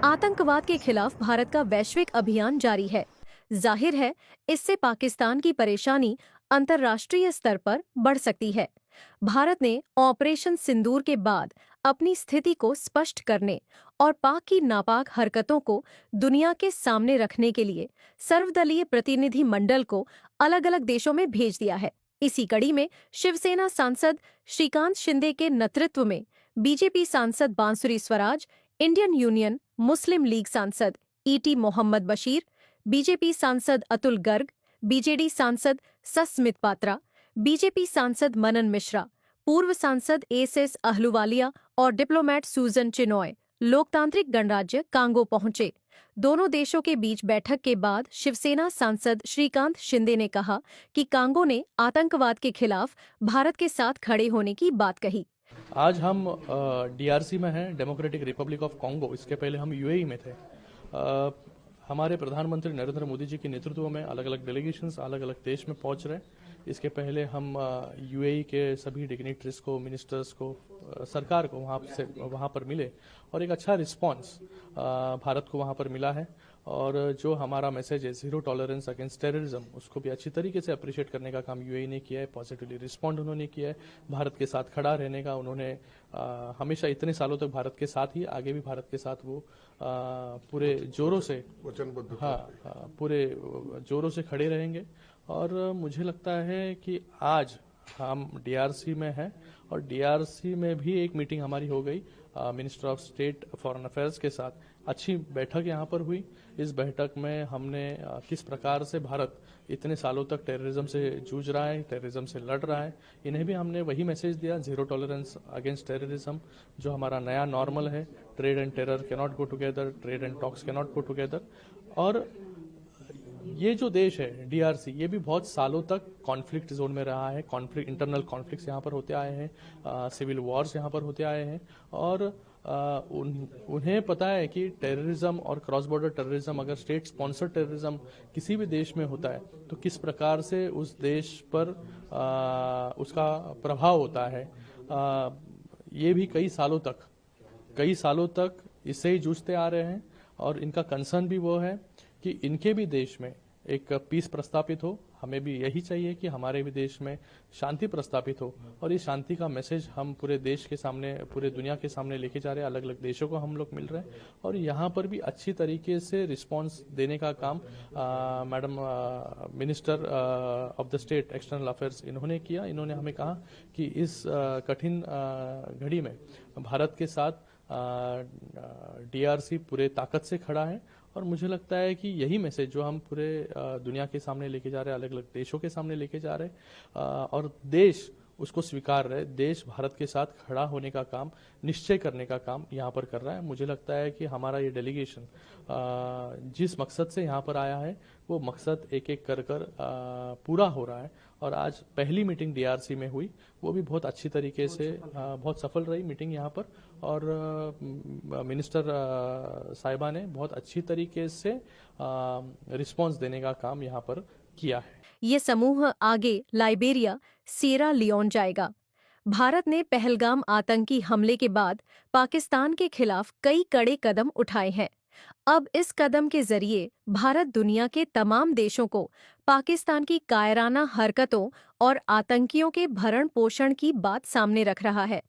आतंकवाद के खिलाफ भारत का वैश्विक अभियान जारी है। जाहिर है, इससे पाकिस्तान की परेशानी अंतर्राष्ट्रीय स्तर पर बढ़ सकती है। भारत ने ऑपरेशन सिंदूर के बाद अपनी स्थिति को स्पष्ट करने और पाक की नापाक हरकतों को दुनिया के सामने रखने के लिए सर्वदलीय प्रतिनिधि मंडल को अलग-अलग देशों में भेज दिया है। इसी कड़ी में शिवसेना सांसद श्रीकांत शिंदे के नेतृत्व में बीजेपी सांसद बांसुरी स्वराज, इंडियन यूनियन मुस्लिम लीग सांसद ईटी मोहम्मद बशीर, बीजेपी सांसद अतुल गर्ग, बीजेडी सांसद सस्मित पात्रा, बीजेपी सांसद मनन मिश्रा, पूर्व सांसद एसएस अहलूवालिया और डिप्लोमेट सूजन चिनॉय लोकतांत्रिक गणराज्य कांगो पहुंचे। दोनों देशों के बीच बैठक के बाद शिवसेना सांसद श्रीकांत शिंदे ने कहा कि कांगो ने आतंकवाद के खिलाफ भारत के साथ खड़े होने की बात कही। आज हम डीआरसी में हैं, डेमोक्रेटिक रिपब्लिक ऑफ कॉन्गो। इसके पहले हम यूएई में थे। हमारे प्रधानमंत्री नरेंद्र मोदी जी के नेतृत्व में अलग अलग डेलीगेशंस अलग अलग देश में पहुंच रहे हैं। इसके पहले हम यूएई के सभी डिग्निटरीज को, मिनिस्टर्स को, सरकार को वहाँ पर मिले और एक अच्छा रिस्पांस भारत को वहाँ पर मिला है। और जो हमारा मैसेज है जीरो टॉलरेंस अगेंस्ट टेररिज्म, उसको भी अच्छी तरीके से अप्रिशिएट करने का काम यूएई ने किया है। पॉजिटिवली रिस्पॉन्ड उन्होंने किया है। भारत के साथ खड़ा रहने का उन्होंने हमेशा इतने सालों तक भारत के साथ ही, आगे भी भारत के साथ वो पूरे जोरों से वचनबद्ध, पूरे जोरों से खड़े रहेंगे। और मुझे लगता है कि आज हम डीआरसी में हैं और डीआरसी में भी एक मीटिंग हमारी हो गई minister of state foreign affairs के साथ। अच्छी बैठक यहाँ पर हुई। इस बैठक में हमने किस प्रकार से भारत इतने सालों तक टेररिज्म से जूझ रहा है, टेररिज्म से लड़ रहा है, इन्हें भी हमने वही मैसेज दिया, जीरो टॉलरेंस अगेंस्ट टेररिज्म, जो हमारा नया नॉर्मल है। Trade and terror can not go together, trade and talks can not go together. और ये जो देश है डीआरसी, ये भी बहुत सालों तक कॉन्फ्लिक्ट जोन में रहा है। कॉन्फ्लिक्ट, इंटरनल कॉन्फ्लिक्ट्स यहाँ पर होते आए हैं, सिविल वॉर्स यहाँ पर होते आए हैं। और उन्हें पता है कि टेररिज्म और क्रॉस बॉर्डर टेररिज्म, अगर स्टेट स्पॉन्सर्ड टेररिज्म किसी भी देश में होता है तो किस प्रकार से उस देश पर उसका प्रभाव होता है। ये भी कई सालों तक इससे ही जूझते आ रहे हैं। और इनका कंसर्न भी वो है कि इनके भी देश में एक पीस प्रस्तापित हो। हमें भी यही चाहिए कि हमारे भी देश में शांति प्रस्तापित हो। और इस शांति का मैसेज हम पूरे देश के सामने, पूरे दुनिया के सामने लेके जा रहे हैं। अलग अलग देशों को हम लोग मिल रहे हैं और यहाँ पर भी अच्छी तरीके से रिस्पांस देने का काम madam minister of the state external affairs इन्होंने किया। इन्होंने हमें कहा कि इस कठिन घड़ी में भारत के साथ डीआरसी पूरे ताकत से खड़ा है। और मुझे लगता है कि यही मैसेज जो हम पूरे दुनिया के सामने लेके जा रहे हैं, अलग अलग देशों के सामने लेके जा रहे हैं, और देश उसको स्वीकार रहे, देश भारत के साथ खड़ा होने का काम, निश्चय करने का काम यहाँ पर कर रहा है। मुझे लगता है कि हमारा ये डेलीगेशन जिस मकसद से यहाँ पर आया है वो मकसद एक एक कर पूरा हो रहा है। और आज पहली मीटिंग डीआरसी में हुई, वो भी बहुत अच्छी तरीके से बहुत सफल रही मीटिंग यहाँ पर। और मिनिस्टर साहिबा ने बहुत अच्छी तरीके से रिस्पांस देने का काम यहाँ पर किया है। ये समूह आगे लाइबेरिया, सिएरा लियोन जाएगा। भारत ने पहलगाम आतंकी हमले के बाद पाकिस्तान के खिलाफ कई कड़े कदम उठाए हैं। अब इस कदम के जरिए भारत दुनिया के तमाम देशों को पाकिस्तान की कायराना हरकतों और आतंकियों के भरण पोषण की बात सामने रख रहा है।